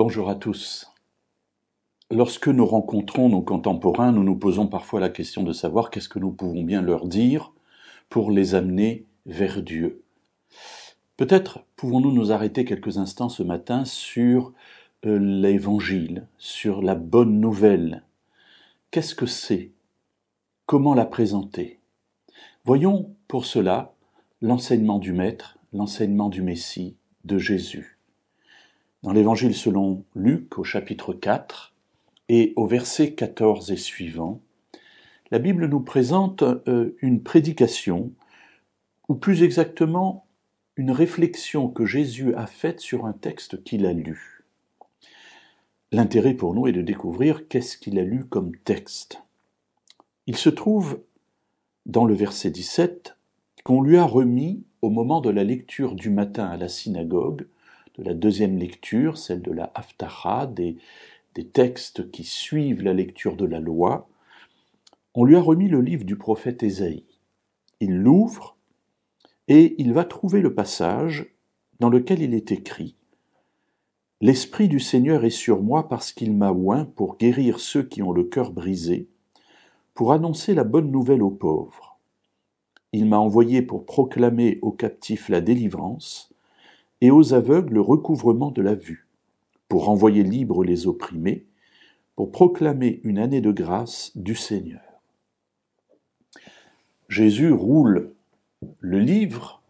Bonjour à tous. Lorsque nous rencontrons nos contemporains, nous nous posons parfois la question de savoir qu'est-ce que nous pouvons bien leur dire pour les amener vers Dieu. Peut-être pouvons-nous nous arrêter quelques instants ce matin sur l'Évangile, sur la bonne nouvelle. Qu'est-ce que c'est? Comment la présenter? Voyons pour cela l'enseignement du Maître, l'enseignement du Messie, de Jésus. Dans l'Évangile selon Luc, au chapitre 4, et au verset 14 et suivant, la Bible nous présente une prédication, ou plus exactement, une réflexion que Jésus a faite sur un texte qu'il a lu. L'intérêt pour nous est de découvrir qu'est-ce qu'il a lu comme texte. Il se trouve, dans le verset 17, qu'on lui a remis, au moment de la lecture du matin à la synagogue, de la deuxième lecture, celle de la Haftarah, des textes qui suivent la lecture de la loi, on lui a remis le livre du prophète Ésaïe. Il l'ouvre et il va trouver le passage dans lequel il est écrit « L'Esprit du Seigneur est sur moi parce qu'il m'a oint pour guérir ceux qui ont le cœur brisé, pour annoncer la bonne nouvelle aux pauvres. Il m'a envoyé pour proclamer aux captifs la délivrance et aux aveugles le recouvrement de la vue, pour renvoyer libres les opprimés, pour proclamer une année de grâce du Seigneur. » Jésus roule le livre,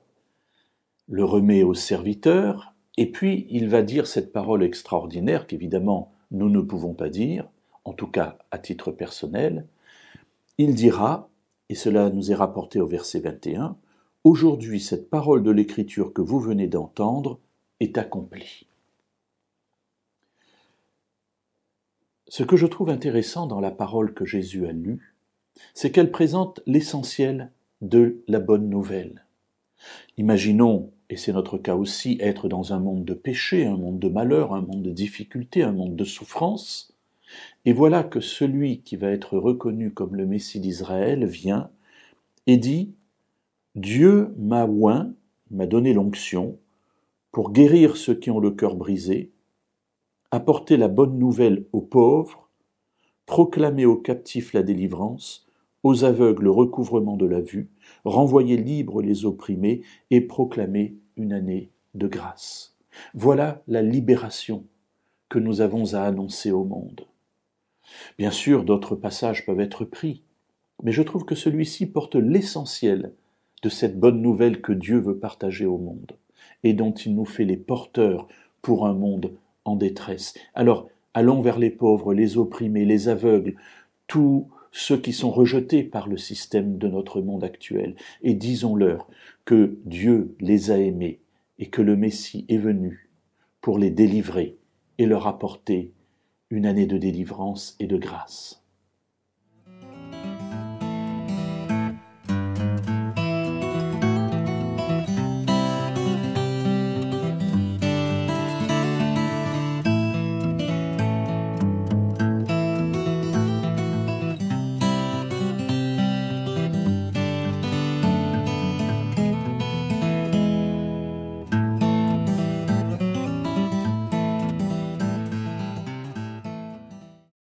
le remet au serviteur, et puis il va dire cette parole extraordinaire qu'évidemment nous ne pouvons pas dire, en tout cas à titre personnel. Il dira, et cela nous est rapporté au verset 21, « Aujourd'hui cette parole de l'Écriture que vous venez d'entendre est accomplie. » Ce que je trouve intéressant dans la parole que Jésus a lue, c'est qu'elle présente l'essentiel de la bonne nouvelle. Imaginons, et c'est notre cas aussi, être dans un monde de péché, un monde de malheur, un monde de difficulté, un monde de souffrance, et voilà que celui qui va être reconnu comme le Messie d'Israël vient et dit « Dieu m'a oint, m'a donné l'onction, pour guérir ceux qui ont le cœur brisé, apporter la bonne nouvelle aux pauvres, proclamer aux captifs la délivrance, aux aveugles le recouvrement de la vue, renvoyer libres les opprimés et proclamer une année de grâce. » Voilà la libération que nous avons à annoncer au monde. Bien sûr, d'autres passages peuvent être pris, mais je trouve que celui-ci porte l'essentiel de cette bonne nouvelle que Dieu veut partager au monde et dont il nous fait les porteurs pour un monde en détresse. Alors, allons vers les pauvres, les opprimés, les aveugles, tous ceux qui sont rejetés par le système de notre monde actuel, et disons-leur que Dieu les a aimés et que le Messie est venu pour les délivrer et leur apporter une année de délivrance et de grâce.